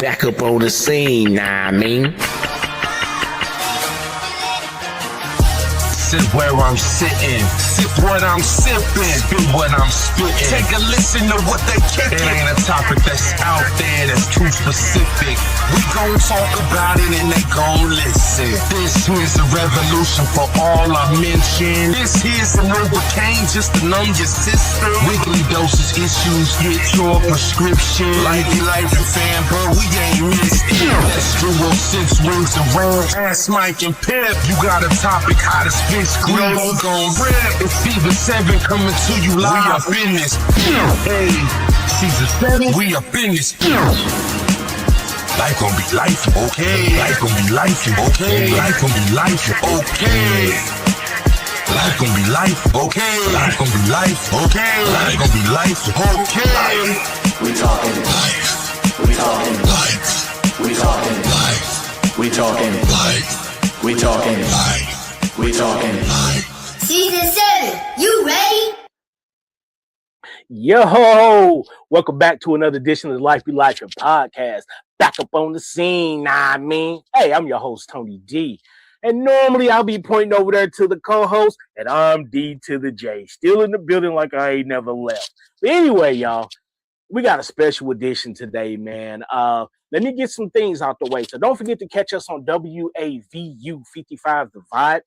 Back up on the scene, nah, I mean. Sit where I'm sitting, sip what I'm sipping, spit what I'm spitting. Take a listen to what they kicking. It ain't a topic that's out there that's too specific. We gon' talk about it and they gon' listen. This here's a revolution for all I mentioned. This here's a Novocaine just to numb your system. Weekly doses issues, get your prescription. Life Be Lifin fan, but we ain't missed it. Let's do 6 rings around. Ass Mike and Pip, you got a topic how to spit. We gon' rip. It's season 7 coming to you live. We up in this. Hey, season 7. We up in this. Life gon' be life, okay. Life gon' be life, okay. Life gon' be life, okay. Life gon' be life, okay. Life gon' be life, okay. Life gon' be life, okay. We talking life. We talking life. We talking life. We talking life. We talking life. We talking life. Season 7, you ready? Yo, welcome back to another edition of the Life Be Lifin Podcast. Back up on the scene, nah, I mean. Hey, I'm your host, Tony D. And normally I'll be pointing over there to the co-host, and I'm D to the J. Still in the building like I ain't never left. But anyway, y'all, we got a special edition today, man. Let me get some things out the way. So don't forget to catch us on WAVU 55 The Vibe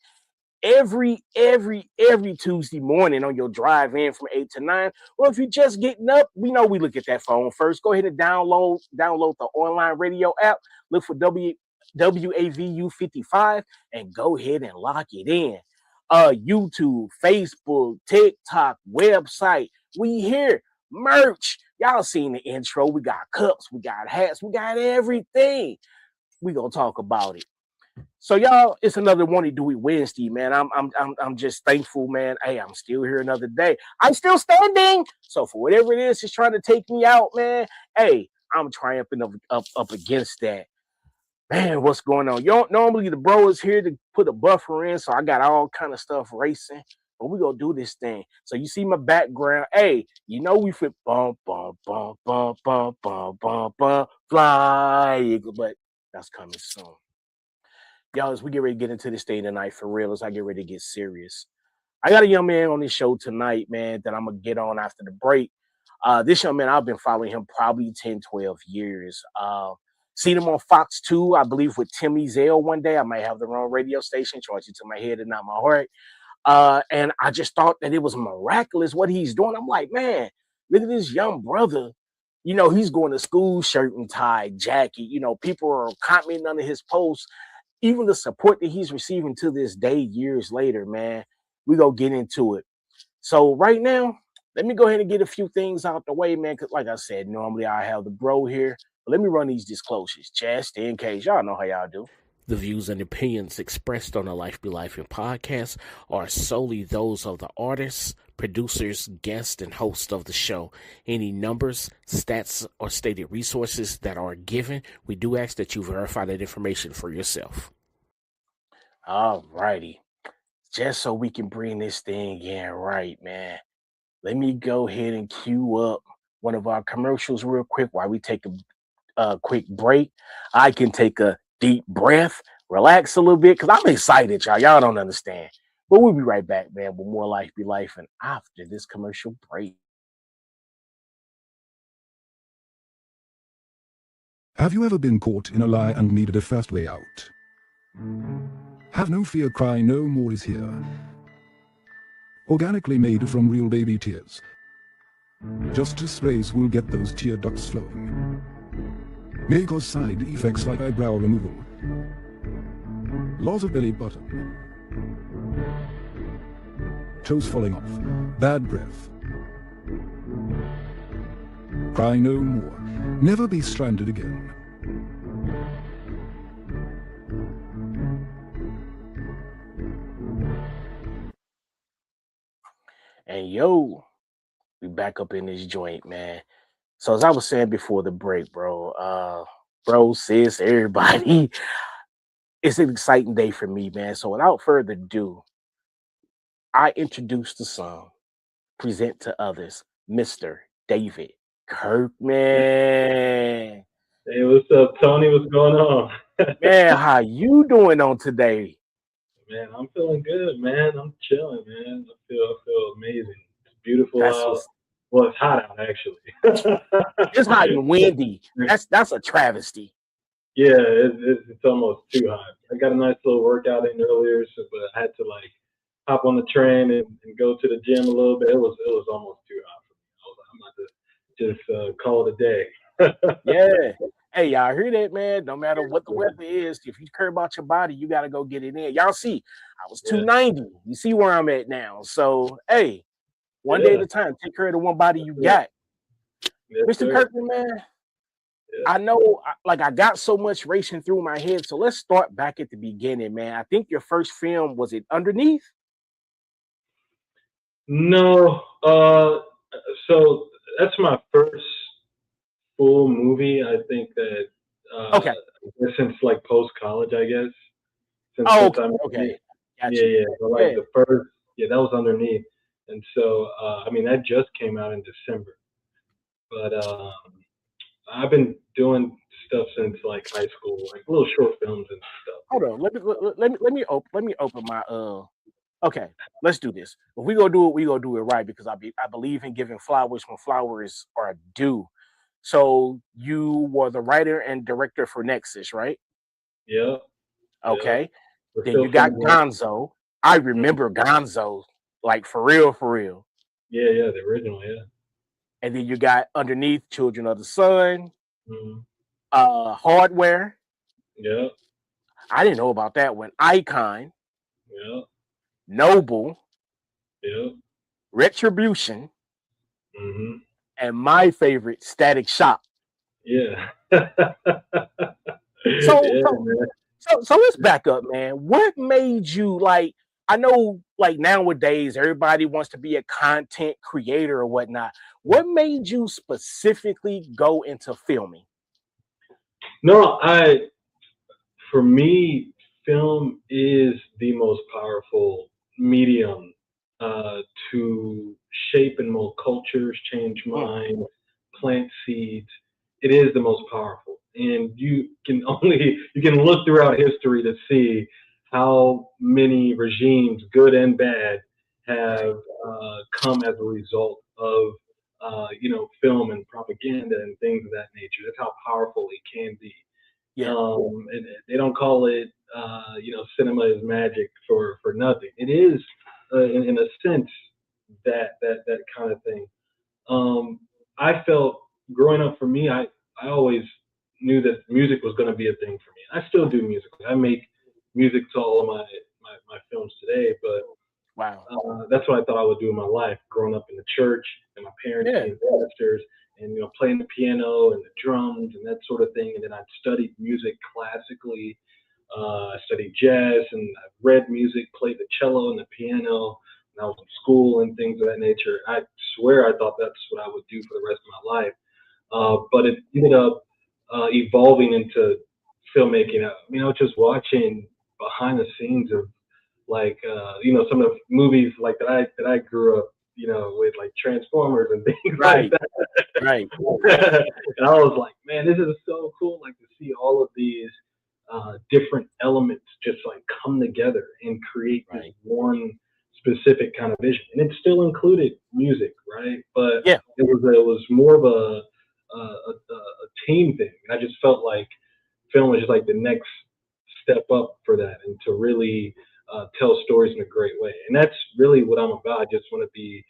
every Tuesday morning on your drive in from 8 to 9. Well, if you're just getting up, we know we look at that phone first. Go ahead and download the online radio app. Look for WAVU 55 and go ahead and lock it in. YouTube, Facebook, TikTok, website. We here. Merch. Y'all seen the intro. We got cups, we got hats, we got everything. We gonna talk about it. So y'all, it's another One Do It Wednesday, man. I'm just thankful, man. Hey, I'm still here another day. I'm still standing. So for whatever it is, it's trying to take me out, man. Hey, I'm triumphing up against that. Man, what's going on? Normally the bro is here to put a buffer in, so I got all kind of stuff racing. But we gonna do this thing. So you see my background. Hey, you know we fit bum bum bum bum bum bum bum bum fly eagle, but that's coming soon. Y'all, as we get ready to get into this thing tonight, for real, as I get ready to get serious, I got a young man on this show tonight, man, that I'm going to get on after the break. This young man, I've been following him probably 10, 12 years. Seen him on Fox 2, I believe, with Timmy Zell one day. I might have the wrong radio station, charge it to my head and not my heart. And I just thought that it was miraculous what he's doing. I'm like, man, look at this young brother. You know, he's going to school, shirt and tie, jacket. You know, people are commenting under his posts. Even the support that he's receiving to this day, years later, man, we gonna get into it. So right now, let me go ahead and get a few things out the way, man, because like I said, normally I have the bro here. But let me run these disclosures just in case. Y'all know how y'all do. The views and opinions expressed on the Life Be Lifin Podcast are solely those of the artists, producers, guests, and hosts of the show. Any numbers, stats, or stated resources that are given, we do ask that you verify that information for yourself. All righty. Just so we can bring this thing in right, man. Let me go ahead and cue up one of our commercials real quick while we take a quick break. I can take a deep breath, relax a little bit, because I'm excited, y'all. Y'all don't understand. But we'll be right back, man, with more Life Be Lifin after this commercial break. Have you ever been caught in a lie and needed a fast way out? Have no fear, Cry No More is here. Organically made from real baby tears. Just 2 sprays will get those tear ducts flowing. May cause side effects like eyebrow removal, loss of belly button, toes falling off, bad breath. Cry no more. Never be stranded again. And yo, we back up in this joint, man. So as I was saying before the break, bro, sis, everybody, it's an exciting day for me, man. So without further ado, I introduce the song, present to others, Mr. David Kirkman. Hey, what's What's up, Tony? What's going on? Man, how you doing on today? Man, I'm feeling good, man. I'm chilling, man. I feel amazing. It's beautiful That's out. what's Well, it's hot out actually. it's hot and windy. That's a travesty. Yeah, it's almost too hot. I got a nice little workout in earlier, but I had to like hop on the train and go to the gym a little bit. It was almost too hot for me. I was like, I'm about to just call it a day. Yeah. Hey, y'all hear that, man? No matter what the weather is, if you care about your body, you got to go get it in. Y'all see, I was Yeah. 290. You see where I'm at now. So, hey, one day at Yeah. a time. Take care of the one body you Yeah. got. Yes, Mr. sir. Kirkman, man, Yeah. I know, I got so much racing through my head. So let's start back at the beginning, man. I think your first film, was it Underneath? No, so that's my first full movie. I think that Okay. since like post college, I guess. Since Oh, since I'm okay. yeah, Gotcha. yeah. But like Yeah. the first, yeah, that was Underneath, and so I mean that just came out in December. But I've been doing stuff since like high school, like little short films and stuff. Hold on. Let me open my okay, let's do this. If we gonna do it, we gonna do it right because I believe in giving flowers when flowers are due. So you were the writer and director for Nexus, right? Yeah, yeah. Okay. We're Then still you got filming it. Gonzo. I Mhm. remember Gonzo, like for real, for real. Yeah, yeah, the original, yeah. And then you got Underneath, Children of the Sun, Mhm. Hardware. Yeah, I didn't know about that one. Icon, yeah, Noble, yeah. Retribution, Mhm. and my favorite, Static Shock. Yeah. So, Yeah, so, man. so let's back up, man. What made you like? I know, like nowadays, everybody wants to be a content creator or whatnot. What made you specifically go into filming? No, for me, film is the most powerful medium uh, to shape and mold cultures, change Mm, minds, plant seeds. It is the most powerful, and you can look throughout history to see how many regimes, good and bad, right. have come as a result of film and propaganda and things of that nature. That's how powerful it can be. Yeah. And they don't call it, cinema is magic for nothing. It is, in a sense, that kind of thing. Um, I felt growing up for me, I always knew that music was going to be a thing for me. I still do music. I make music to all of my films today, but Wow. that's what I thought I would do in my life, growing up in the church and my parents Yeah. being pastors and playing the piano and the drums and that sort of thing. And then I studied music classically. I studied jazz and I read music, played the cello and the piano when I was in school and things of that nature. I swear I thought that's what I would do for the rest of my life. But it ended up evolving into filmmaking. I mean, I was just watching behind the scenes of like some of the movies like that I grew up with, like Transformers and things like Right. Right. that. And I was like, man, this is so cool, like to see all of these different elements just like come together and create this Right. one specific kind of vision. And it still included music, right? But Yeah. it was more of a team thing. And I just felt like film was just like the next step up for that, and to really tell stories in a great way. And that's really what I'm about. I just want to be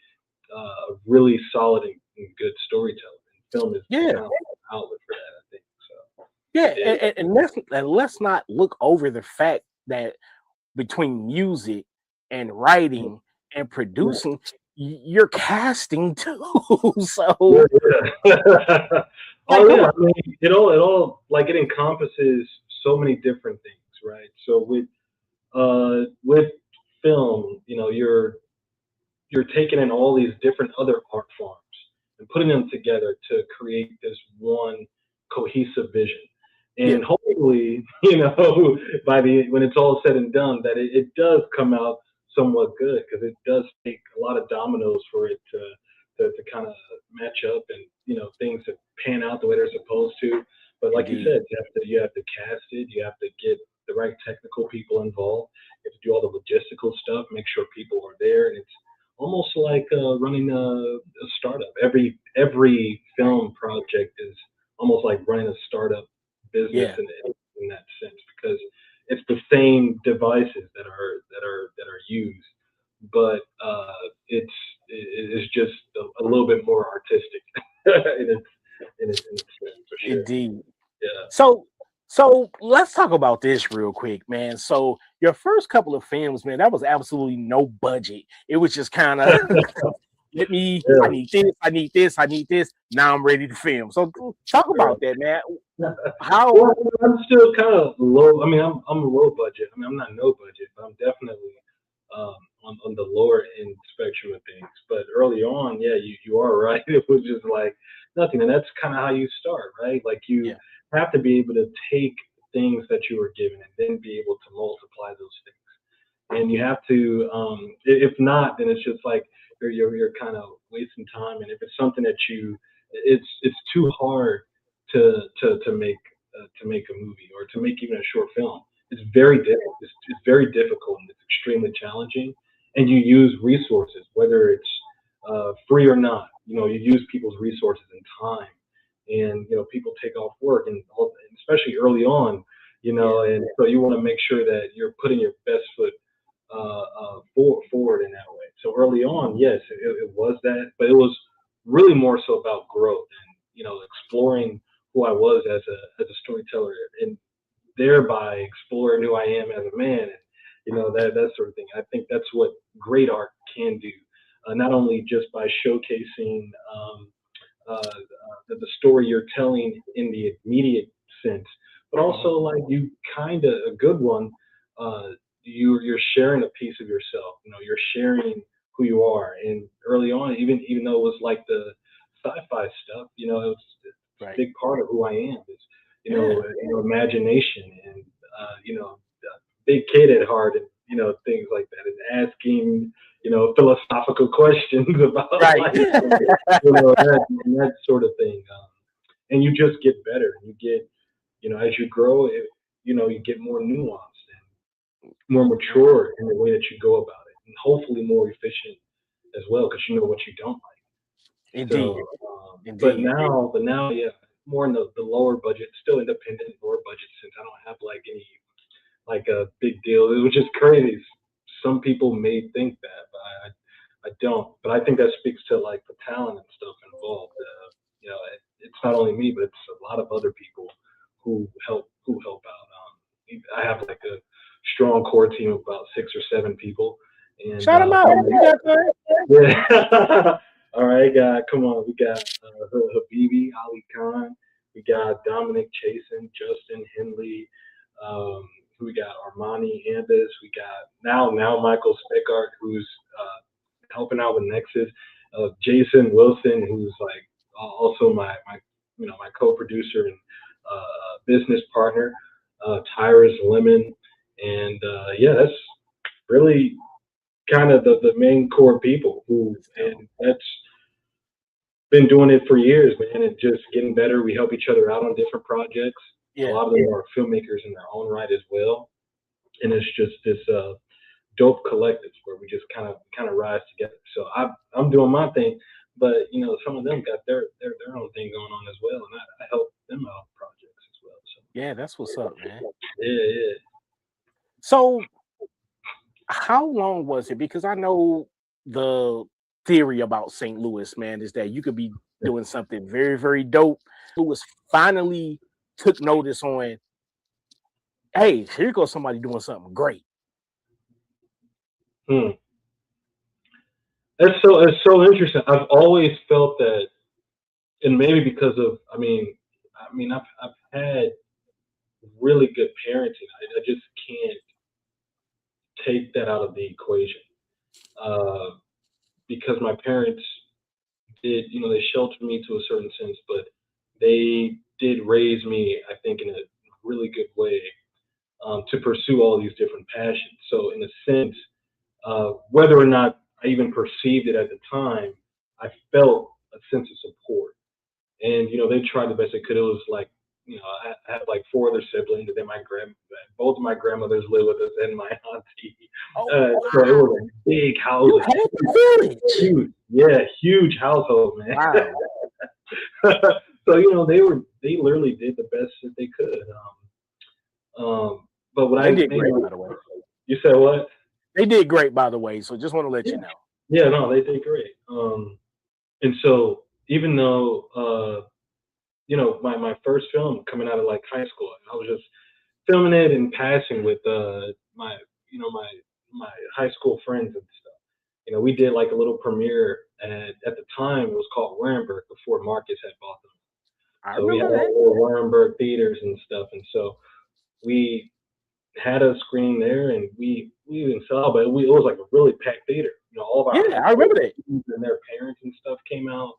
a really solid and good storyteller. And film is Yeah. kind of an outlet for that, I think. So Yeah. yeah, And let's not look over the fact that between music and writing and yeah, producing, you're casting too. yeah, So, yeah. like, Oh come yeah, on. I mean, it all like it encompasses so many different things, right? So with film, you're taking in all these different other art forms and putting them together to create this one cohesive vision. Yeah. And hopefully, by when it's all said and done, that it does come out somewhat good, because it does take a lot of dominoes for it to kind of match up, and things to pan out the way they're supposed to. But like you Indeed. said, you have to cast it. You have to get the right technical people involved. You have to do all the logistical stuff, make sure people are there, and it's almost like running a startup. Every film project is almost like running a startup business Yeah. in that sense, because it's the same devices that are used, but it's just a little bit more artistic in its sense, for sure. Indeed. Yeah. So let's talk about this real quick, man. So your first couple of films, man, that was absolutely no budget. It was just kind of I Yeah. need this, I need this, I need this. Now I'm ready to film. So talk about that, man. How Well, I'm still kind of low. I mean, I'm a low budget. I mean, I'm not no budget, but I'm definitely on the lower end spectrum of things. But early on, yeah, you are right. It was just like nothing, and that's kind of how you start, right? Like you yeah, have to be able to take things that you were given and then be able to multiply those things. And you have to, if not, then it's just like you're kind of wasting time. And if it's something that it's too hard to make a movie or to make even a short film. It's very difficult. It's very difficult and it's extremely challenging. And you use resources, whether it's free or not. You use people's resources and time, and people take off work, and especially early on. And so you want to make sure that you're putting your best foot forward in that way. So early on, yes, it was that, but it was really more so about growth and exploring who I was as a storyteller, and thereby exploring who I am as a man, and that sort of thing. I think that's what great art can do, not only just by showcasing the story you're telling in the immediate sense, but also like you kind of a good one. You're sharing a piece of yourself. You're sharing who you are. And early on, even though it was like the sci-fi stuff, it was a right. big part of who I am. Is Yeah. imagination and big kid at heart, and things like that, and asking philosophical questions about Right. life, that sort of thing. And you just get better, and you get as you grow, you get more nuanced and more mature in the way that you go about it, and hopefully more efficient as well, because you know what you don't like. Indeed. So, but Indeed. now, yeah, more in the lower budget, still independent, lower budget, since I don't have like any like a big deal. It was just crazy. Some people may think that, but I don't. But I think that speaks to like the talent and stuff involved. It's not only me, but it's a lot of other people who help out. I have like a strong core team of about 6 or 7 people, and Shout them out. You got that? yeah. All right, come on. We got Habibi, Ali Khan. We got Dominic Chasen, Justin Henley. We got Armani Ambis. We got now Michael Speckart, who's helping out with Nexus. Jason Wilson, who's like also my co-producer and business partner. Tyrus Lemon, and yeah, that's really kind of the main core people and that's been doing it for years, man, and just getting better. We help each other out on different projects. A Yeah. lot of them are filmmakers in their own right as well, and it's just this dope collective where we just kind of rise together. So I'm doing my thing, but some of them got their own thing going on as well, and I help them out on projects as well. So Yeah, that's what's up, man. yeah. So how long was it? Because I know the theory about St. Louis, man, is that you could be doing something very, very dope. Louis finally took notice on, hey, here goes somebody doing something great. It's so interesting. I've always felt that, and maybe because of I've had really good parenting. I just can't take that out of the equation, because my parents did, they sheltered me to a certain sense, but they did raise me, I think, in a really good way, to pursue all these different passions. So in a sense, whether or not I even perceived it at the time, I felt a sense of support. And they tried the best they could. It was like I have like 4 other siblings, and then both of my grandmothers live with us, and my auntie. So it was a big house. You had the village. Huge household, man. Wow. So they literally did the best that they could. But what They did great, by the way. You said what? They did great, by the way. So just want to let you know. Yeah, no, they did great. And so even though my first film coming out of like high school, I was just filming it and passing with my high school friends and stuff. We did like a little premiere, and at the time it was called Warenberg before Marcus had bought them. So we had little Warenberg theaters and stuff, and so we had a screening there, and we even saw, but it was like a really packed theater. All of our I remember that. And their parents and stuff came out,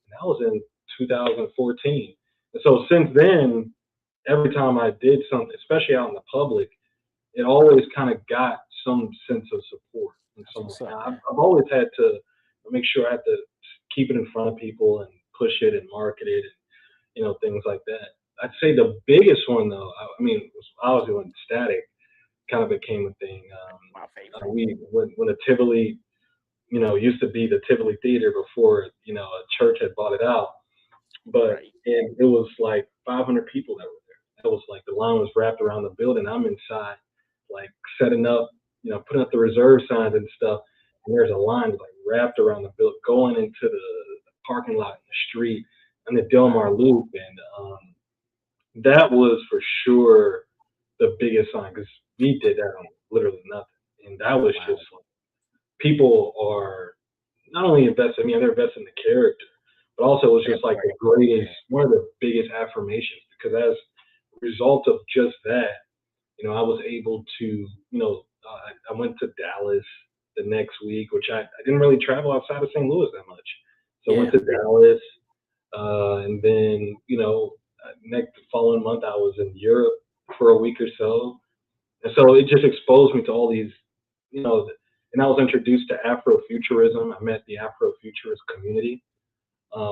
and that was in 2014. And so since then, every time I did something, especially out in the public, it always kind of got some sense of support. And so I've always had to make sure I had to keep it in front of people and push it and market it, and things like that. I'd say the biggest one, though, obviously when Static kind of became a thing. My favorite. When the Tivoli, used to be the Tivoli Theater before, a church had bought it out. But and it was like 500 people that were there. That was like the line was wrapped around the building. I'm inside, like setting up, putting up the reserve signs and stuff. And there's a line like wrapped around the building, going into the parking lot in the street and the Del Mar Loop. And that was for sure the biggest sign, because we did that on literally nothing. And that was just like, people are not only invested, they're invested in the character, but also it was just like the greatest, one of the biggest affirmations, because as a result of just that, I was able to, I went to Dallas the next week, which I didn't really travel outside of St. Louis that much. So I went to Dallas, and then, next following month I was in Europe for a week or so. And so it just exposed me to all these, and I was introduced to Afrofuturism. I met the Afrofuturist community,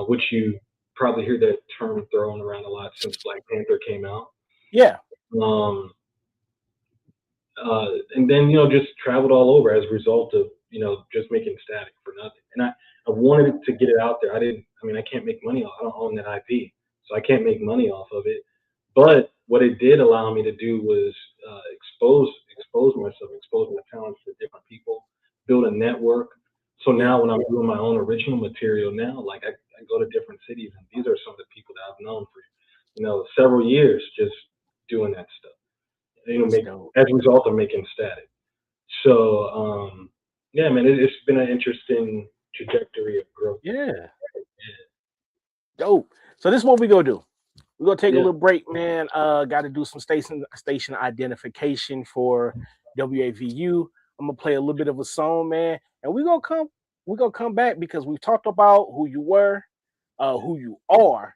which you probably hear that term thrown around a lot since Black Panther came out. Yeah. And then, just traveled all over as a result of, just making Static for nothing. And I wanted to get it out there. I can't make money off, I don't own that IP, so I can't make money off of it. But what it did allow me to do was expose myself, expose my talents to different people, build a network. So now when I'm doing my own original material now, like I go to different cities, and these are some of the people that I've known for, several years, just doing that stuff. As a result of making Static. So, man, it's been an interesting trajectory of growth. Yeah. Dope. So this is what we're going to do. We're going to take a little break, man. Got to do some station identification for WAVU. I'm going to play a little bit of a song, man. And we're going to come back, because we've talked about who you were, who you are.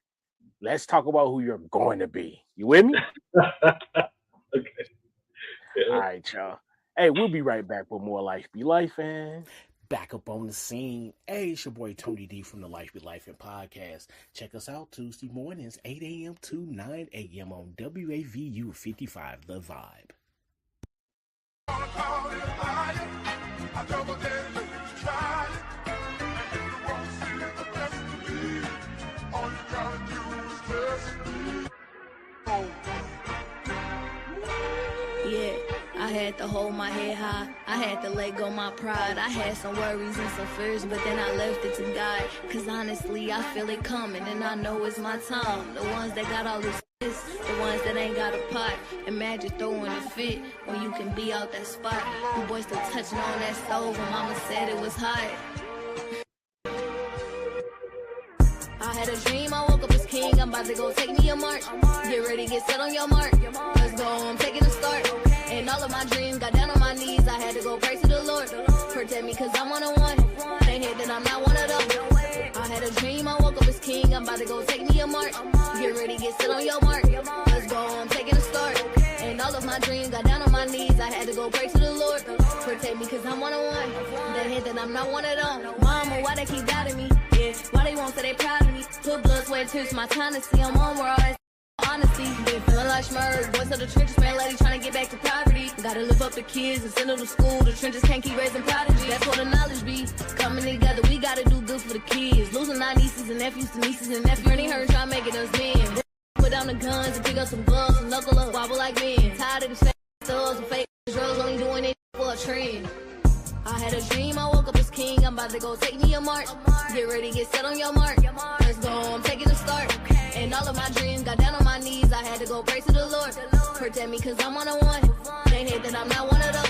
Let's talk about who you're going to be. You with me? Okay. Yeah. All right, y'all. Hey, we'll be right back with more Life Be Lifin'. Back up on the scene. Hey, it's your boy Tony D from the Life Be Lifin' Podcast. Check us out Tuesday mornings, 8 a.m. to 9 a.m. on WAVU 55, The Vibe. Yeah, I had to hold my head high. I had to let go my pride. I had some worries and some fears, but then I left it to God. Cause honestly, I feel it coming, and I know it's my time. The ones that got all this, the ones that ain't got a pot. Imagine throwing a fit when you can be out that spot. You boys still touching on that stove when mama said it was hot. I had a dream, I woke up as king. I'm about to go take me a march. Get ready, get set on your mark. Let's go, I'm taking a start. And all of my dreams got down on my knees. I had to go pray to the Lord. Protect me cause I'm 101. They hate that I'm not one of them. I had a dream, I woke up as king. I'm about to go take me a march. Get ready, get set on your mark. Let's go, I'm taking a start. And all of my dreams got down on my knees. I had to go pray to the Lord. Protect me cause I'm 101. They hate that I'm not one of them. Mama, why they keep doubting me? Yeah, why they won't say they proud of me? Put blood, sweat, tears, my time to see I'm on where all that honesty. Been feeling like Schmurd. Boys of the trenches, man, lady trying to get back to poverty. Gotta lift up the kids and send them to school. The trenches can't keep raising prodigy. That's what the knowledge be. Coming together, we gotta do good for the kids. Losing our nieces and nephews to nieces and nephews. Ernie Hearn trying to make it us men. Put down the guns and pick up some gloves and knuckle up, wobble like men. Tired of the fake thugs and fake drugs, only doing it for a trend. I had a dream, I woke up as king. I'm about to go take me a march. Get ready, get set on your mark. Let's go, I'm taking a start. And all of my dreams got down on my knees. I had to go pray to the Lord. Protect me cause I'm one on one. They hate that I'm not one of them.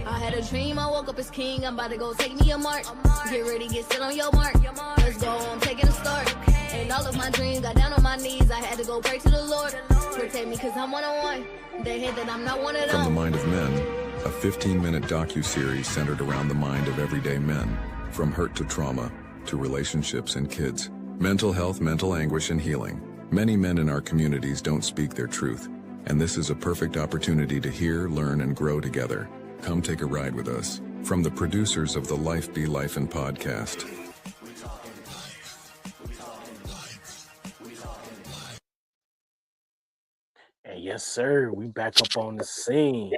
I had a dream, I woke up as king. I'm about to go take me a march. Get ready, get set on your mark. Let's go, I'm taking a start. And all of my dreams got down on my knees. I had to go pray to the Lord. Protect me cause I'm one on one. They hate that I'm not one of them. From the Mind of Men, a 15-minute docu-series centered around the mind of everyday men, from hurt to trauma, to relationships and kids, mental health, mental anguish, and healing. Many men in our communities don't speak their truth, and this is a perfect opportunity to hear, learn, and grow together. Come take a ride with us. From the producers of the Life Be Lifin Podcast. And yes, sir, we back up on the scene.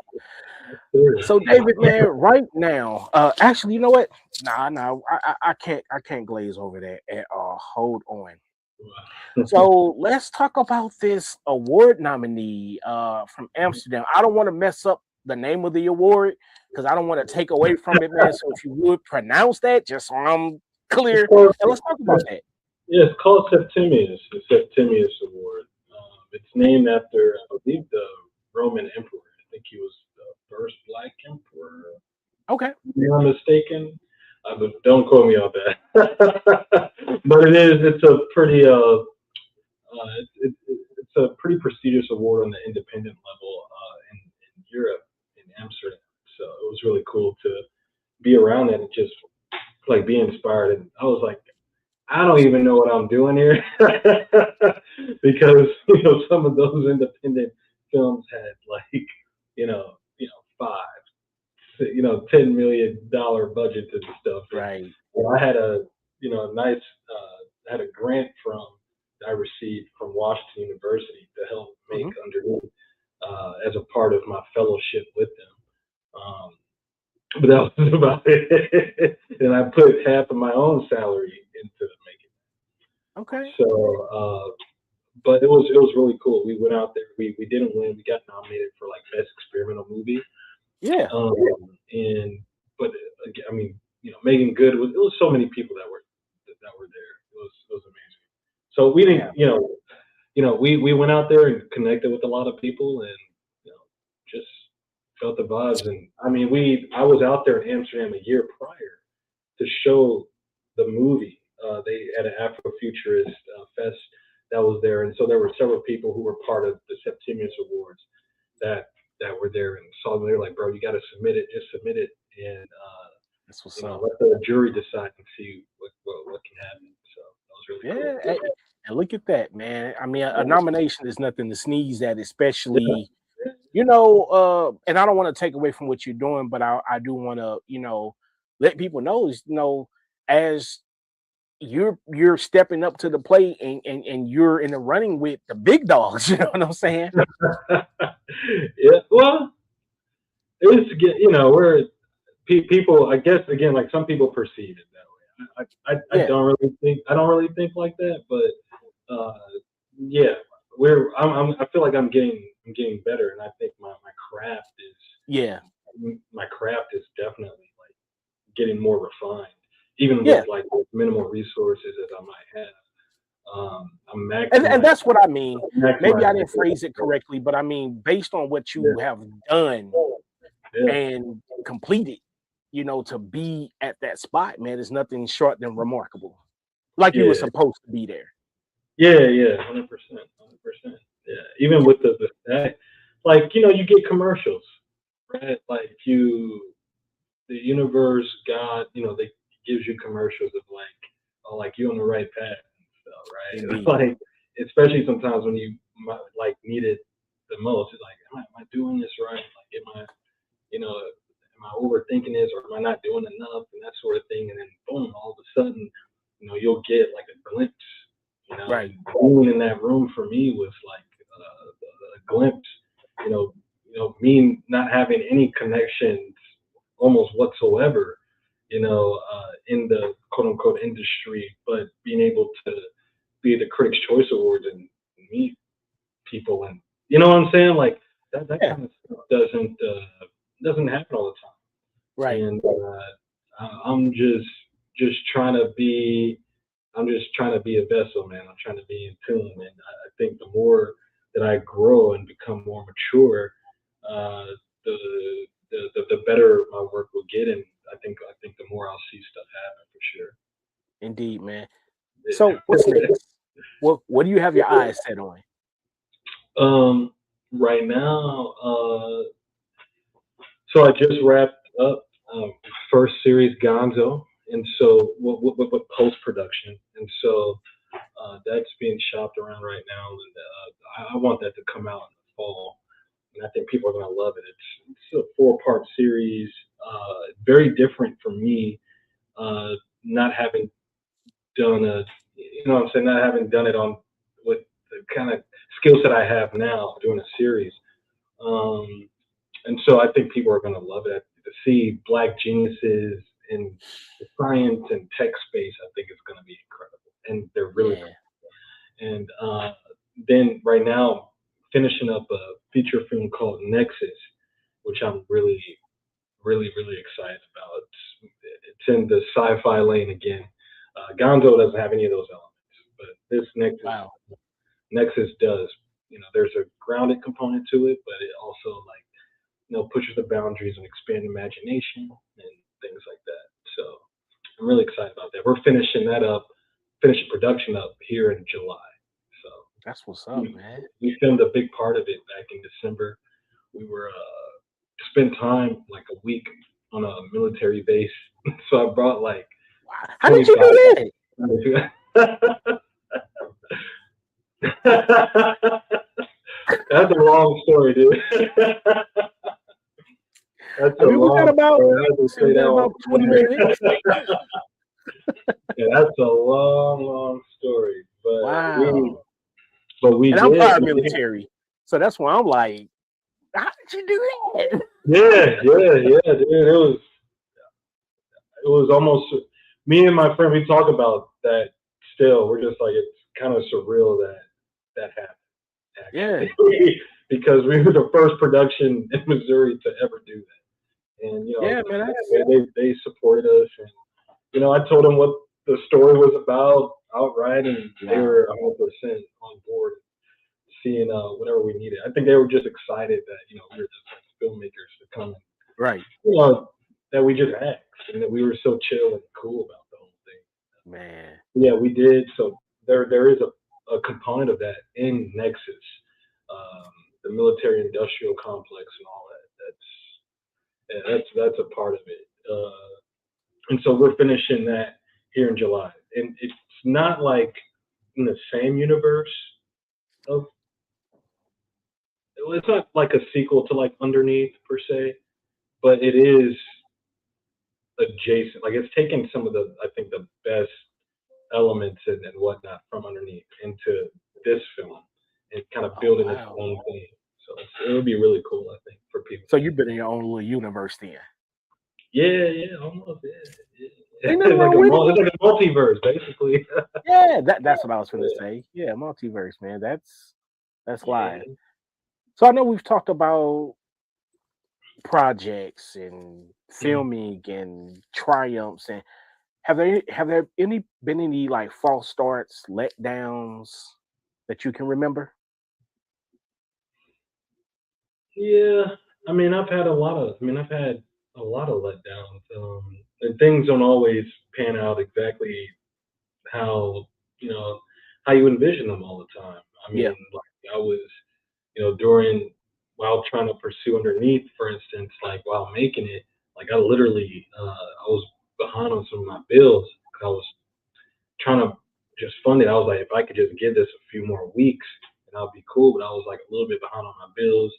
So, David, man, right now, actually, you know what? Nah, I can't glaze over that at all. Hold on. So let's talk about this award nominee from Amsterdam. I don't want to mess up the name of the award because I don't want to take away from it, man. So if you would pronounce that, just so I'm clear, and let's talk about that. Yeah, it's called Septimius, the Septimius Award. It's named after, I believe, the Roman emperor. I think he was the first black emperor. Okay. If I'm mistaken. But don't quote me on that. But it's a pretty it's a pretty prestigious award on the independent level in Europe, in Amsterdam. So it was really cool to be around that and just like be inspired. And I was like, I don't even know what I'm doing here because some of those independent films had like $10 million budget and stuff. Right. And I had a nice had a grant I received from Washington University to help make underneath as a part of my fellowship with them. But that was about it. And I put half of my own salary into making it. Okay. So, but it was really cool. We went out there. We didn't win. We got nominated for like best experimental movie. Yeah. But I mean, Megan Good it was so many people that were there. It was amazing. So we didn't, we went out there and connected with a lot of people and just felt the vibes. And I mean, I was out there in Amsterdam a year prior to show the movie. They had an Afrofuturist fest that was there, and so there were several people who were part of the Septimius Awards that were there and saw them. They were like, "Bro, you got to submit it. Just submit it, and that's what's up. Let the jury decide and see what can happen." So that was really cool. And look at that, man. I mean, a nomination is nothing to sneeze at, especially, and I don't want to take away from what you're doing, but I do want to, let people know, as you're stepping up to the plate and you're in the running with the big dogs, you know what I'm saying? Yeah, well, it's, where people, I guess, again, like some people perceive it that way. I don't really think like that, but I feel like I'm getting better, and I think my craft is definitely like getting more refined, even with like minimal resources as I might have. And that's what I mean. Maybe I didn't phrase it correctly, but I mean, based on what you have done and completed, to be at that spot, man, is nothing short than remarkable. Like you were supposed to be there. Yeah, 100%. Yeah, even with the like, you get commercials, right? Like the universe, God, they gives you commercials of like you're on the right path and stuff, right? Indeed. Like, especially sometimes when you like need it the most, it's like, am I doing this right? Like, am I overthinking this, or am I not doing enough, and that sort of thing? And then boom, all of a sudden, you'll get like a glimpse. Right. Being in that room for me was like glimpse, me not having any connections almost whatsoever, in the quote unquote industry, but being able to be at the Critics' Choice Awards and meet people, and you know what I'm saying? Like that kind of stuff doesn't happen all the time. Right. And I'm just trying to be a vessel, man. I'm trying to be in tune, and I think the more that I grow and become more mature, the better my work will get, and I think the more I'll see stuff happen for sure. Indeed, man. So what's next? What do you have your eyes set on? Right now, so I just wrapped up first series Gonzo, and so with post-production, and so that's being shopped around right now, and I want that to come out in the fall, and I think people are gonna love it. It's a 4-part series, very different for me, not having done not having done it on with the kind of skill set I have now doing a series, and so I think people are gonna love it. To see Black geniuses in the science and tech space, I think it's gonna be incredible, and they're really cool. And then right now, finishing up a feature film called Nexus, which I'm really, really, really excited about. It's in the sci-fi lane again. Gonzo doesn't have any of those elements, but this Nexus does. There's a grounded component to it, but it also pushes the boundaries and expand imagination and things like that. So I'm really excited about that. We're finishing production up here in July. So that's what's up, man. We filmed a big part of it back in December. We were spent time like a week on a military base. So I brought like. How did you do that? That's a long story, dude. That's a long story. About 20 minutes. Yeah, that's a long story. But wow. We and I'm paramilitary, so that's why I'm like, how did you do that? Yeah, dude. It was almost me and my friend. We talk about that still. We're just like, it's kind of surreal that happened. Actually. Yeah, because we were the first production in Missouri to ever do that, and man, they supported us, and I told them what the story was about outright, and they were 100% on board, seeing whatever we needed. I think they were just excited that we were the filmmakers to come, right? That we just asked, and that we were so chill and cool about the whole thing. Man, yeah, we did. So there is a component of that in Nexus, the military industrial complex and all that. That's a part of it. And so we're finishing that here in July. And it's not like in the same universe it's not like a sequel to like Underneath per se, but it is adjacent. Like it's taken some of the best elements and whatnot from Underneath into this film and kind of building its own thing. So it'll be really cool, I think, for people. So you've been in your own little universe then? Yeah, almost. Yeah. It's like a multiverse, basically. Yeah, that's what I was going to say. Yeah, multiverse, man. That's live. So I know we've talked about projects and filming and triumphs, and have there been any like false starts, letdowns that you can remember? Yeah, I mean, I've had a lot of letdowns, and things don't always pan out exactly how you envision them all the time. I mean, like I was, while trying to pursue Underneath, for instance, like while making it, like I literally, I was behind on some of my bills. I was trying to just fund it. I was like, if I could just give this a few more weeks, and I'll be cool. But I was like a little bit behind on my bills.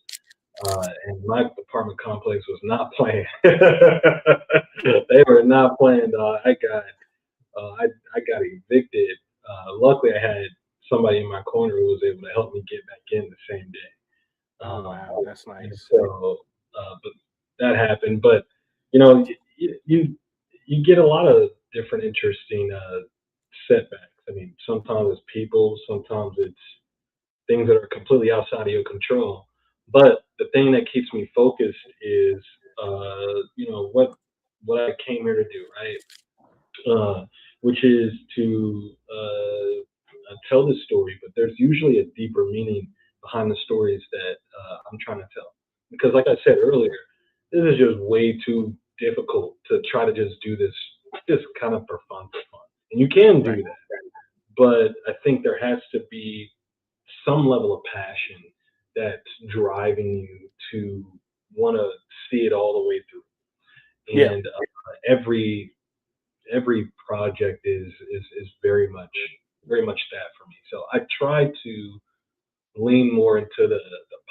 And my apartment complex was not playing. They were not playing. I got evicted. Luckily, I had somebody in my corner who was able to help me get back in the same day. Oh wow, that's And nice. so, but that happened. But you know, you get a lot of different interesting setbacks. I mean, sometimes it's people, sometimes it's things that are completely outside of your control. But the thing that keeps me focused is, what I came here to do, right? Which is to tell the story, but there's usually a deeper meaning behind the stories that I'm trying to tell. Because, like I said earlier, this is just way too difficult to try to just do this just kind of for fun, and you can do Right. that, but I think there has to be some level of passion that's driving you to want to see it all the way through. Yeah. And every project is very much that for me. So I try to lean more into the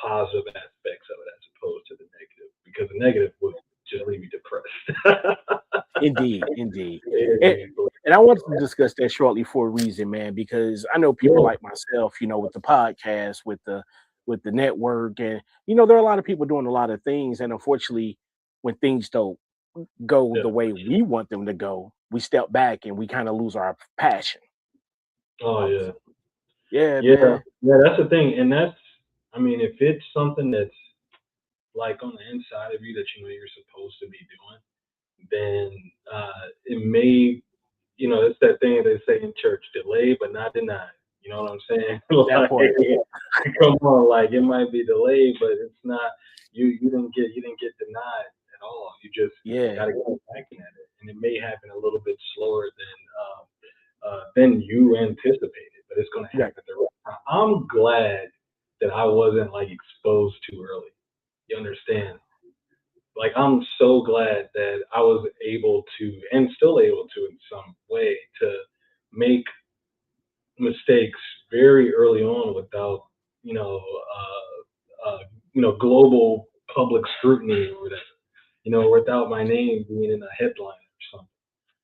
positive aspects of it as opposed to the negative, because the negative would just leave me depressed. Indeed, indeed. And, It- and I wanted to discuss that shortly for a reason, man, because I know people yeah, like myself, with the podcast, with the network, and there are a lot of people doing a lot of things, and unfortunately, when things don't go yeah. the way we want them to go, we step back and we kind of lose our passion. Oh yeah. Yeah, Yeah, man. yeah, that's the thing, and I mean, if it's something that's like on the inside of you that you know you're supposed to be doing, then it may, it's that thing they say in church, delay but not denied. You know what I'm saying? That Like, part. come on, like it might be delayed, but it's not. You didn't get denied at all. You just Yeah, got to keep backing at it, and it may happen a little bit slower than you anticipated, but it's going to right. happen the right time. I'm glad that I wasn't like exposed too early. You understand? Like I'm so glad that I was able to, and still able to in some way, to make mistakes very early on without, you know, global public scrutiny or whatever. Without my name being in a headline or something.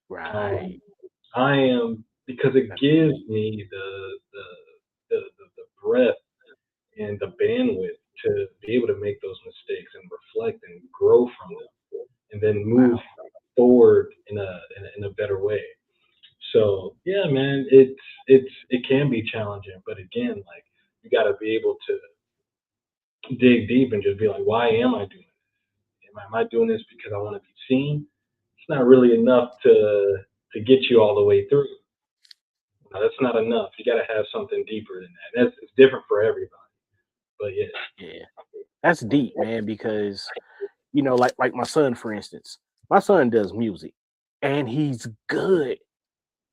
Right. I am, because it That's gives deep. me the breadth and the bandwidth to be able to make those mistakes and reflect and grow from them, and then move Wow. forward in a better way. So yeah, man, it can be challenging, but again, like you got to be able to dig deep and just be like, why am I doing this? Am I doing this because I want to be seen? It's not really enough to get you all the way through. No, that's not enough. You got to have something deeper than that. That's it's different for everybody. But yeah, Yeah. That's deep, man, because like my son, for instance. My son does music and he's good,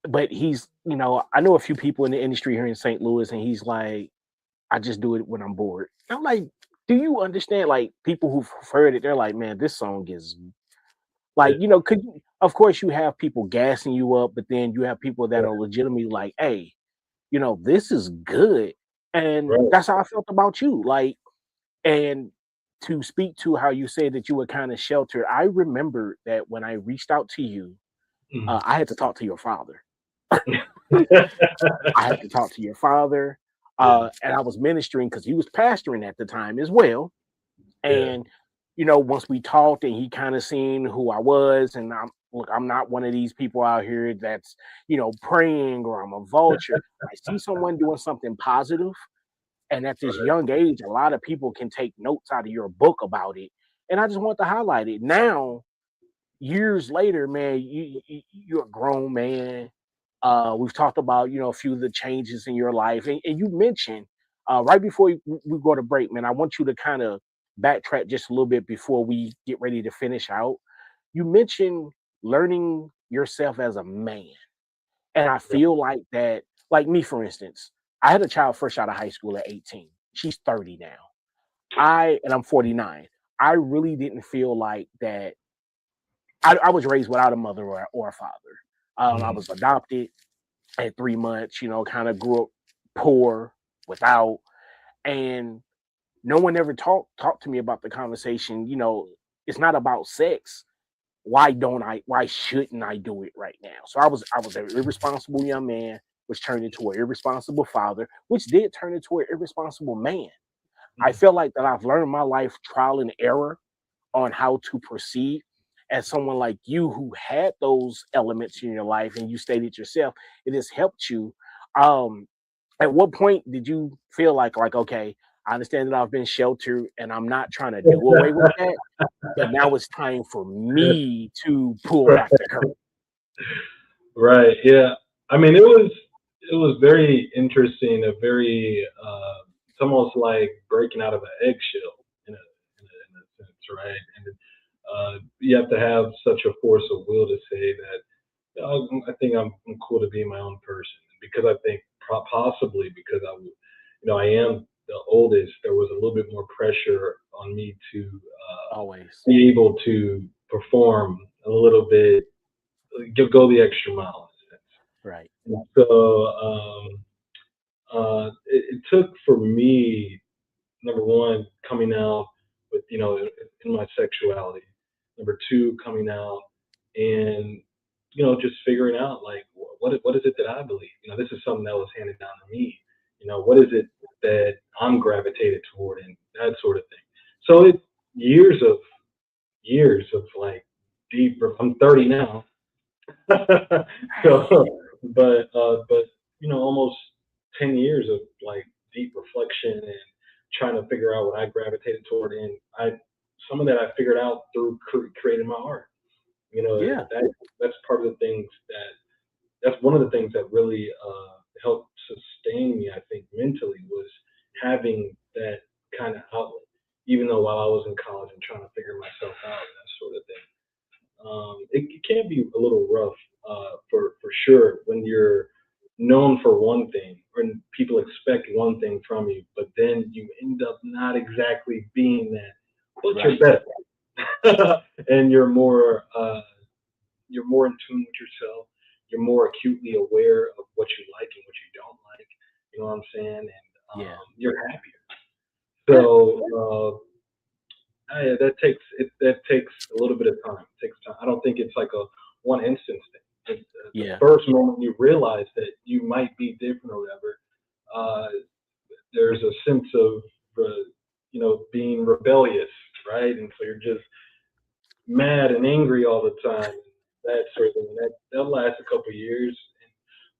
but I know a few people in the industry here in St. Louis, and he's like, I just do it when I'm bored. I'm like, do you understand? Like, people who've heard it, they're like, man, this song is like, yeah, of course you have people gassing you up, but then you have people that yeah, are legitimately like, hey, this is good. And right. that's how I felt about you. Like, and to speak to how you said that you were kind of sheltered, I remember that when I reached out to you, Mhm. I had to talk to your father. I had to talk to your father. Yeah, And I was ministering because he was pastoring at the time as well. yeah, And, once we talked and he kind of seen who I was, and I'm not one of these people out here that's, praying or I'm a vulture. I see someone doing something positive, and at this right. young age, a lot of people can take notes out of your book about it. And I just want to highlight it. Now, years later, man, you're a grown man. We've talked about, a few of the changes in your life. And you mentioned right before we go to break, man, I want you to kind of backtrack just a little bit before we get ready to finish out. You mentioned learning yourself as a man. And I Right. feel like that, like me, for instance, I had a child fresh out of high school at 18. She's 30 now. And I'm 49. I really didn't feel like that. I was raised without a mother or a father. I Mhm. was adopted at 3 months, kind of grew up poor, without, and no one ever talked to me about the conversation. It's not about sex. Why shouldn't I do it right now? So I was an irresponsible young man, which turned into an irresponsible father, which did turn into an irresponsible man. I feel like that I've learned my life trial and error on how to proceed. As someone like you who had those elements in your life, and you stated yourself, it has helped you. Um, at what point did you feel like okay, I understand that I've been sheltered and I'm not trying to do away with that, but now it's time for me to pull back the curtain? Right. Yeah. I mean, it was very interesting. It's almost like breaking out of an eggshell in a sense, right? And you have to have such a force of will to say that I think I'm cool to be my own person, because I think possibly because I am the oldest, there was a little bit more pressure on me to Always. be able to perform a little bit, go the extra mile in a sense. Right. So it took for me, number one, coming out with, in my sexuality. Number two, coming out and, just figuring out like, what is it that I believe? This is something that was handed down to me. What is it that I'm gravitated toward, and that sort of thing. So it years of like deep. I'm 30 now. So, but almost 10 years of like deep reflection and trying to figure out what I gravitated toward, and some of that I figured out through creating my art. Yeah. That's part of the things that's one of the things that really helped sustain me, I think, mentally, was having that kind of outlet, even though while I was in college and trying to figure myself out and that sort of thing. It can be a little rough for sure when you're known for one thing, or people expect one thing from you, but then you end up not exactly being that, but Right. you're better, and you're more in tune with yourself. You're more acutely aware of what you like and what you don't like. You know what I'm saying? And you're happier. So that takes a little bit of time. It takes time. I don't think it's like a one instance thing. The first moment you realize that you might be different or whatever, there's a sense of being rebellious, right? And so you're just mad and angry all the time. That sort of thing. That lasts a couple of years.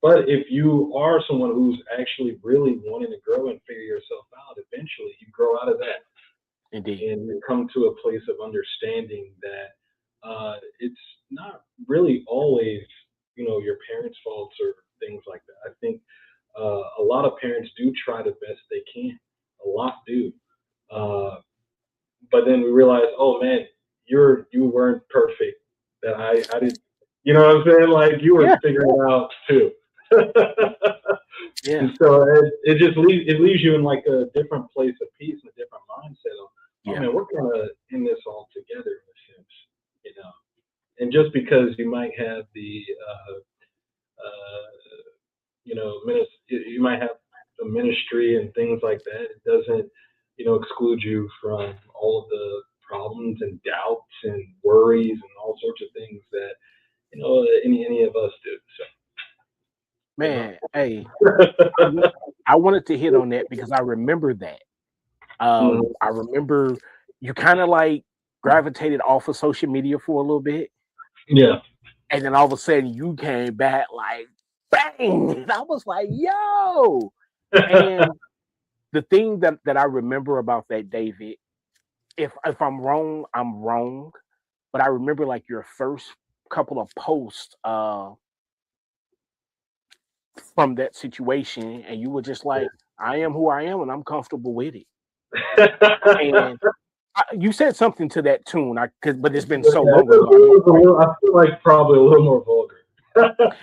But if you are someone who's actually really wanting to grow and figure yourself out, eventually you grow out of that. Indeed. And you come to a place of understanding that it's not really always, your parents' faults or things like that. I think a lot of parents do try the best they can. A lot do. But then we realize, oh man, you weren't perfect. That I did, you know what I'm saying? Like you were figuring it out too. Yeah. And so it just leaves you in like a different place of peace and a different mindset of, oh man, we're kind of in this all together in a sense, And just because you might have the, you might have the ministry and things like that, it doesn't, exclude you from all of the problems and doubts and worries and all sorts of things that, any of us do. So. Man, hey, I wanted to hit on that because I remember that. I remember you kind of like gravitated off of social media for a little bit. Yeah. And then all of a sudden you came back like, bang! And I was like, yo! And the thing that I remember about that, David, if I'm wrong, I'm wrong. But I remember like your first couple of posts from that situation, and you were just like, I am who I am and I'm comfortable with it. And you said something to that tune, but it's been so long ago. I feel like probably a little more vulgar.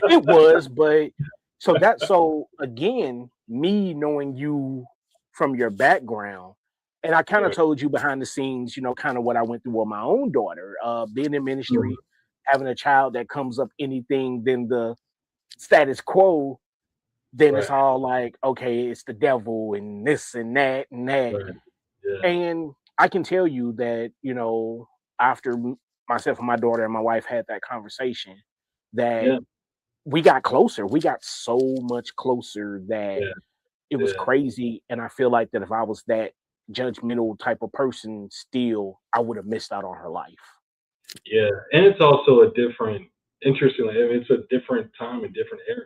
It was, but so again, me knowing you from your background, and I kind of told you behind the scenes, kind of what I went through with my own daughter, being in ministry, having a child that comes up anything than the status quo, then it's all like, okay, it's the devil and this and that and that. Right. Yeah. And I can tell you that, after myself and my daughter and my wife had that conversation, that we got closer. We got so much closer that it was crazy. And I feel like that if I was that judgmental type of person, still I would have missed out on her life. Yeah, and it's also a different, interestingly, I mean, it's a different time and different era.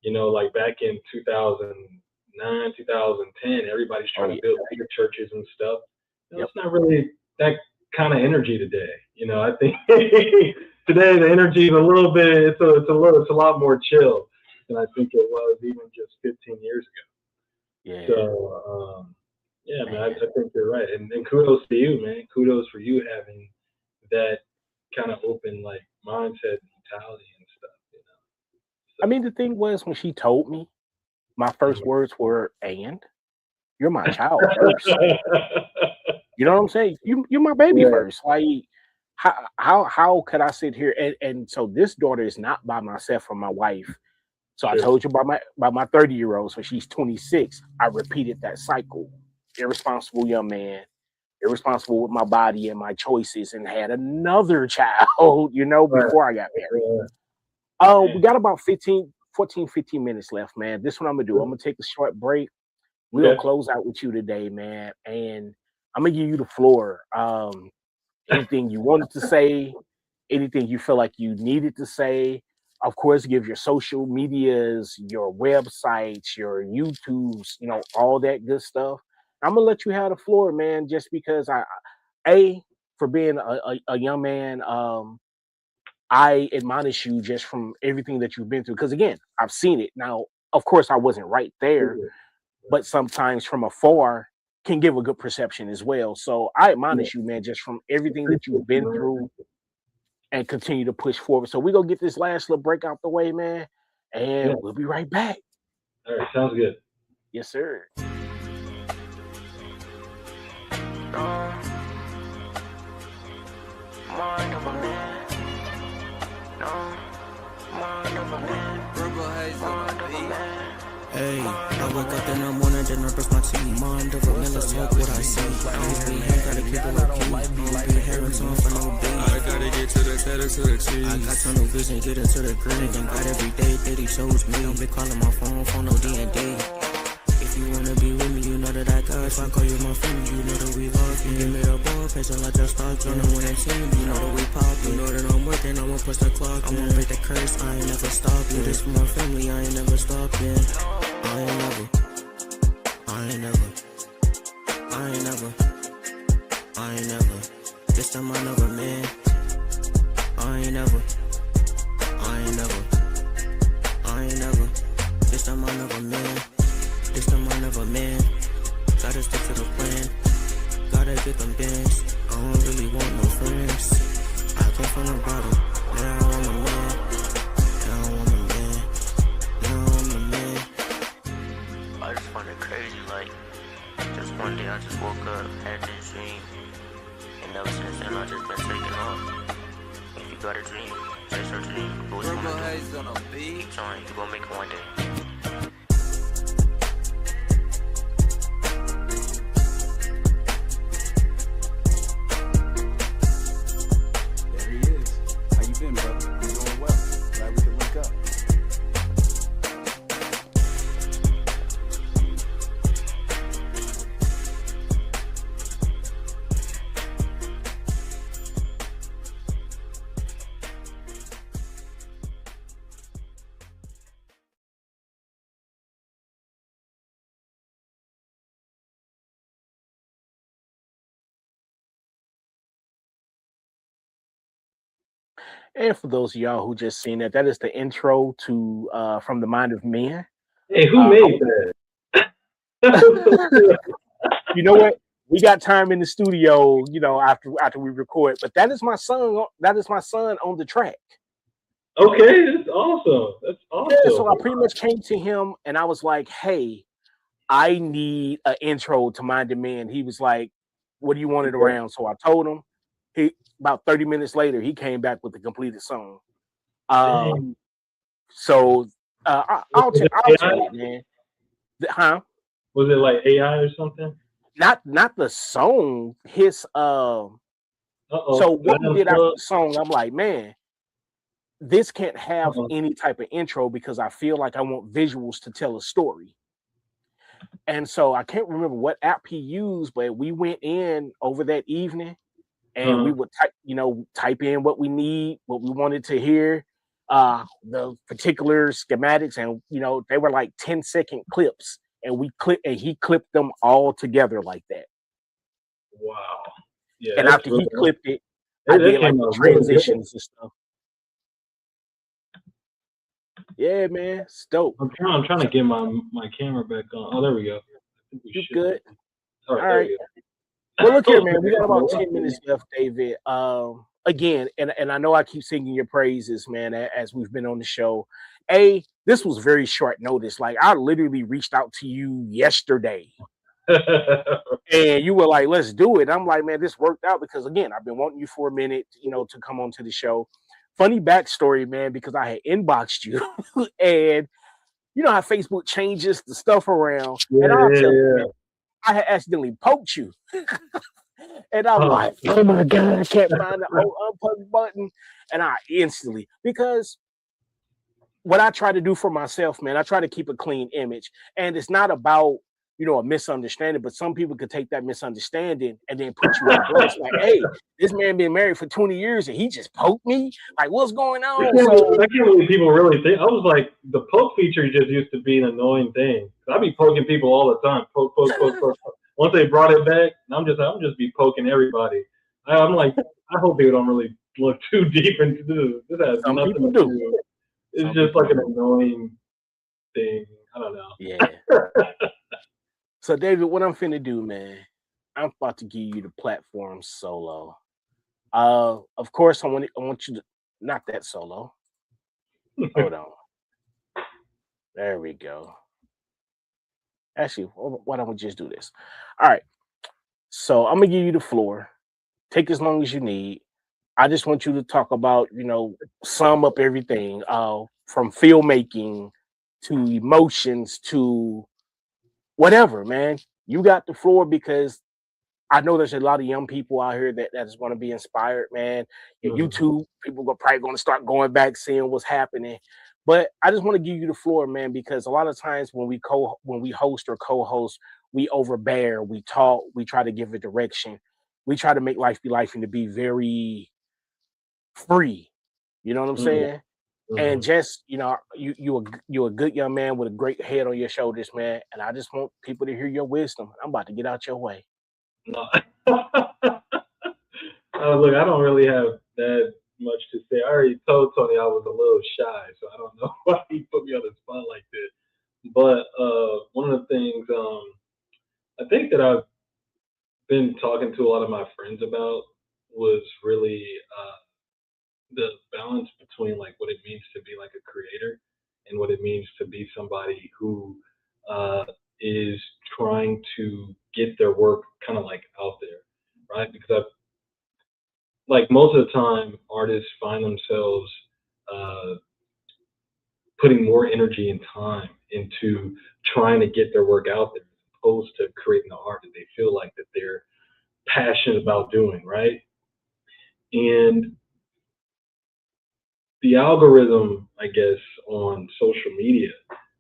You know, like back in 2009, 2010, everybody's trying to build bigger churches and stuff. You know, It's not really that kind of energy today. You know, I think today the energy is a little bit, it's a lot more chill than I think it was even just 15 years ago. Yeah. So, yeah, man, I think you're right. And kudos to you, man. Kudos for you having that kind of open, like, mindset, mentality and stuff, you know. I mean, the thing was, when she told me, my first words were, "And you're my child first." You know what I'm saying? You're my baby first. Like, how could I sit here and so this daughter is not by myself from my wife. So I told you about my 30-year-old. So she's 26. I repeated that cycle. Irresponsible young man, irresponsible with my body and my choices, and had another child, you know, before I got married. We got about 15 minutes left, man. This is what I'm gonna do. I'm gonna take a short break. We're gonna close out with you today, man. And I'm gonna give you the floor. Anything you wanted to say, anything you feel like you needed to say. Of course, give your social medias, your websites, your YouTubes, you know, all that good stuff. I'm gonna let you have the floor, man, just because for being a young man, I admonish you just from everything that you've been through. Because again, I've seen it. Now, of course, I wasn't right there, but sometimes from afar can give a good perception as well. So I admonish you, man, just from everything that you've been through, and continue to push forward. So we're gonna get this last little break out the way, man, and we'll be right back. All right, sounds good. Yes, sir. Hey, I wake up in the morning, then I brush my teeth. Mind of a million, talk what I see. I don't be here, gotta keep it low key. Don't be having time for no beat. I gotta get to the cheddar, to the cheese. I got tunnel vision, get into the grid. And got every day that he chose me. Don't be calling my phone no D&D. If you wanna be with me, you know that I got you. If I call you my friend, you know that we love you. Give me a ball, patient like just start joining when I'm team. You know that we pop. You know that I'm working, I'ma push the clock. I'ma break the curse, I ain't never stop you. This for my family, I ain't never stopping. I ain't never. This time I never, man. I ain't never. This time I never, man. This time I never, man. Gotta stick to the plan. Gotta get them bands. I don't really want no friends. I come from the bottom. Now I'm a man. I just find it crazy, like, just one day I just woke up, had this dream, and ever since then I just been taking off. If you got a dream, chase your dream, do what you wanna do. Keep trying, you gonna make it one day. There he is. How you been, brother? You doing well? Glad we can link up. And for those of y'all who just seen that is the intro to From the Mind of Men. Hey, who made that? You know what? We got time in the studio, you know, after we record. But that is my son. That is my son on the track. Okay, that's awesome. Yeah, so I pretty much came to him and I was like, "Hey, I need an intro to Mind of Men." He was like, "What do you want it around?" So I told him. About 30 minutes later, he came back with the completed song. So I'll tell you, man. Huh? Was it like AI or something? Not the song. His So what we did after the song, I'm like, man, this can't have any type of intro because I feel like I want visuals to tell a story. And so I can't remember what app he used, but we went in over that evening and we would type in what we need, what we wanted to hear, the particular schematics, and they were like 10-second clips, and he clipped them all together like that. Wow. Yeah. And after he clipped it, I did like the transitions and stuff. Yeah, man, it's dope. I'm trying to get my camera back on. Oh, there we go. You good? All right. Well, look here, man. We got about 10 minutes left, David. Again, and I know I keep singing your praises, man, as we've been on the show. This was very short notice. Like, I literally reached out to you yesterday. And you were like, let's do it. I'm like, man, this worked out because, again, I've been wanting you for a minute, to come on to the show. Funny backstory, man, because I had inboxed you and you know how Facebook changes the stuff around. And I'll tell you, man, I had accidentally poked you. And I'm like, oh my God, I can't find the unpoke button. And I instantly, because what I try to do for myself, man, I try to keep a clean image. And it's not about, a misunderstanding, but some people could take that misunderstanding and then put you on blast. Like, hey, this man been married for 20 years and he just poked me. Like, what's going on? I can't believe people really think. I was like, the poke feature just used to be an annoying thing. I be poking people all the time. Poke. Once they brought it back, I'm just be poking everybody. I'm like, I hope people don't really look too deep into this. This has some nothing people to do. do. It's just like an annoying thing. I don't know. Yeah. So, David, what I'm finna do, man, I'm about to give you the platform solo. Of course, I want you to not that solo. Hold on. There we go. Actually, why don't we just do this? All right. So I'm gonna give you the floor. Take as long as you need. I just want you to talk about, sum up everything, from filmmaking to emotions to whatever, man. You got the floor because I know there's a lot of young people out here that just want to be inspired, man. YouTube people are probably going to start going back, seeing what's happening. But I just want to give you the floor, man, because a lot of times when we host or co-host, we overbear, we talk, we try to give a direction. We try to make Life Be Lifin to be very free. You know what I'm saying? And just, you're a good young man with a great head on your shoulders, man. And I just want people to hear your wisdom. I'm about to get out your way. No. Look, I don't really have that much to say. I already told Tony I was a little shy, so I don't know why he put me on the spot like this. But one of the things I think that I've been talking to a lot of my friends about was really the balance between like what it means to be like a creator and what it means to be somebody who is trying to get their work kind of like out there, right? Because like most of the time, artists find themselves putting more energy and time into trying to get their work out there, as opposed to creating the art that they feel like that they're passionate about doing, right? And the algorithm, I guess, on social media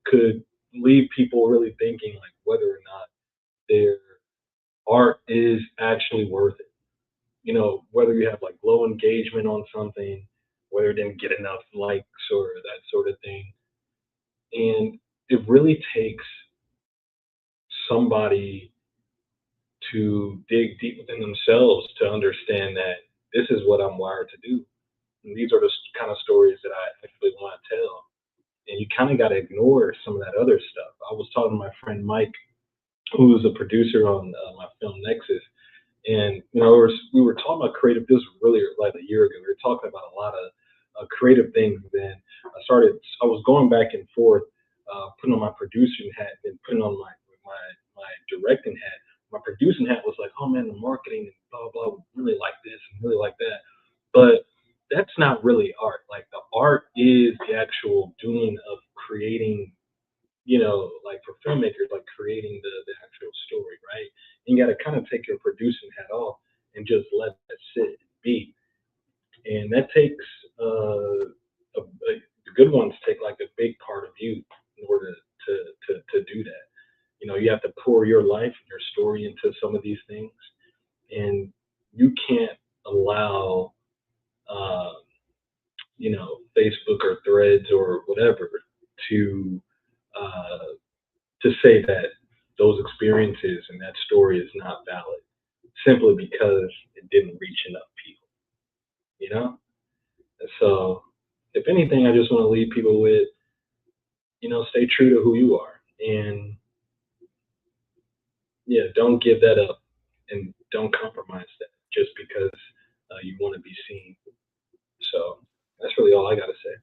could leave people really thinking like whether or not their art is actually worth it. Whether you have like low engagement on something, whether it didn't get enough likes or that sort of thing. And it really takes somebody to dig deep within themselves to understand that this is what I'm wired to do. And these are the kind of stories that I actually want to tell. And you kind of got to ignore some of that other stuff. I was talking to my friend Mike, who was a producer on my film Nexus. And, we were talking about creative, this was really like a year ago. We were talking about a lot of creative things. Then I was going back and forth, putting on my producing hat and putting on my directing hat. My producing hat was like, oh man, the marketing and blah, blah, really like this and really like that. But that's not really art. Like the art is the actual doing of creating, like for filmmakers, like creating the actual story, right? And you got to kind of take your producing hat off and just let that sit and be. And that takes the good ones take like a big part of you in order to do that. You have some of these things, and you can't allow, Facebook or Threads or whatever to say that those experiences and that story is not valid simply because it didn't reach enough people, And so, if anything, I just want to leave people with, stay true to who you are, and don't give that up, and don't compromise that just because you want to be seen. So that's really all I got to say.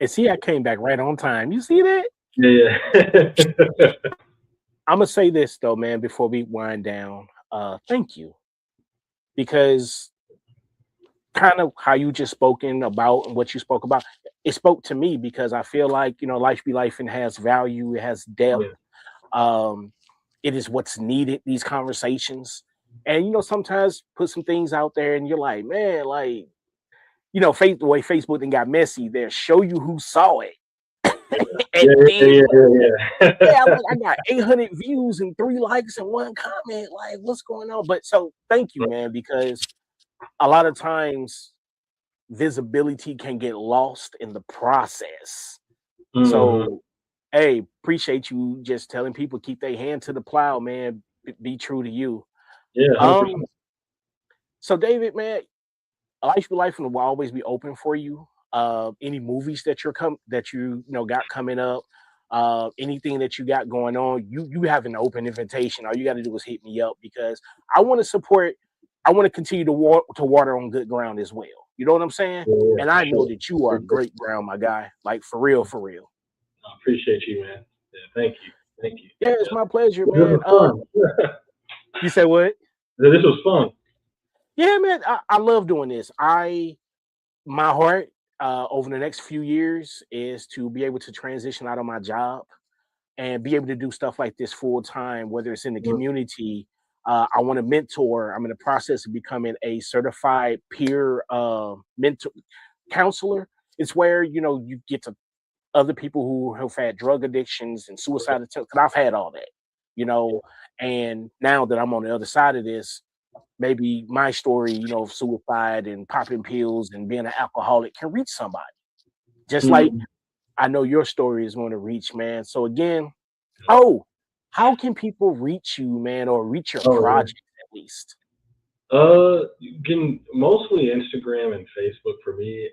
And see, I came back right on time. You see that? Yeah. I'm going to say this, though, man, before we wind down. Thank you. Because kind of how you just spoken about and what you spoke about, it spoke to me because I feel like, Life Be Lifin has value. It has depth. Yeah. It is what's needed, these conversations. And, sometimes put some things out there and you're like, man, like, the way Facebook then got messy there, show you who saw it. I got 800 views and 3 likes and 1 comment. Like, what's going on? But so thank you, man, because a lot of times visibility can get lost in the process. Mm-hmm. So, hey, appreciate you just telling people keep their hand to the plow, man. Be true to you. Yeah. So, David, man, Life Be Lifin will always be open for you. Any movies that you got coming up, anything that you got going on, you have an open invitation. All you got to do is hit me up because I want to support. I want to continue to water on good ground as well. You know what I'm saying? Yeah, and I know that you are great ground, my guy. Like for real. I appreciate you, man. Yeah, thank you. Yeah, it's my pleasure, man. You say what? This was fun. Yeah, man. I love doing this. My heart over the next few years is to be able to transition out of my job and be able to do stuff like this full time, whether it's in the community. I want to mentor. I'm in the process of becoming a certified peer mentor counselor. It's where, you get to other people who have had drug addictions and suicide attempts. And I've had all that, and now that I'm on the other side of this, maybe my story, of suicide and popping pills and being an alcoholic can reach somebody. Just like I know your story is going to reach, man. So again, how can people reach you, man, or reach your project at least? You can mostly Instagram and Facebook for me.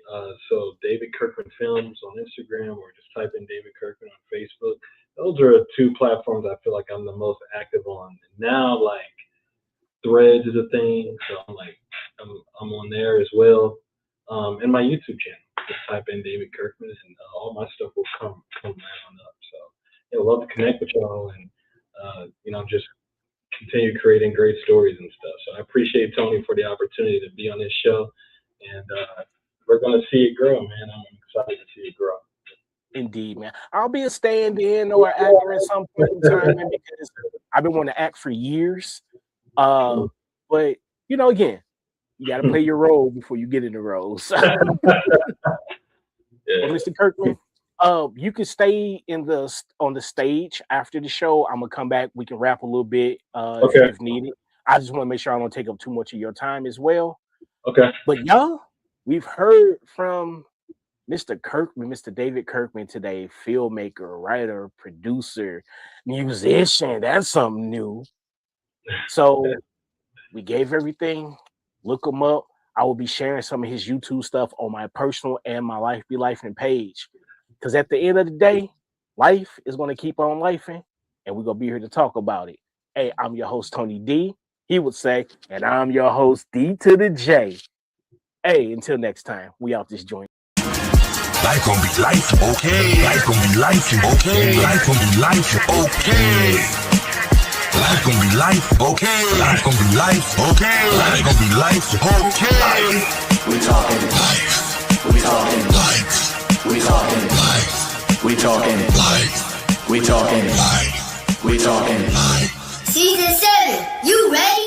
So David Kirkman Films on Instagram, or just type in David Kirkman on Facebook. Those are 2 platforms I feel like I'm the most active on. And now, like, Threads is a thing, so I'm on there as well. And my YouTube channel, just type in David Kirkman, and all my stuff will come right on up. So, love to connect with y'all, and just continue creating great stories and stuff. So I appreciate Tony for the opportunity to be on this show, and we're gonna see it grow, man. I'm excited to see it grow. Indeed, man. I'll be a stand-in or an actor at some point in time, man, because I've been wanting to act for years. But again, you got to play your role before you get in the roles. Well, Mr. Kirkman, you can stay on the stage after the show. I'm gonna come back. We can rap a little bit if needed. I just want to make sure I don't take up too much of your time as well. Okay. But y'all, we've heard from Mr. Kirkman, Mr. David Kirkman today, filmmaker, writer, producer, musician. That's something new. So we gave everything. Look him up. I will be sharing some of his YouTube stuff on my personal and my Life Be Lifin page. Because at the end of the day, life is going to keep on lifing, and we're going to be here to talk about it. Hey, I'm your host, Tony D. He would say, and I'm your host, D to the J. Hey, until next time, we out this joint. Life gon' be life, okay. Life gon' be life, okay. Life gon' be life, okay. Life gon' be life, okay. Life gon' be life, okay. Life gon' be life, okay. We talking life. We talking life. We talking life. We talking life. We talking life. We talking life. Season 7, you ready?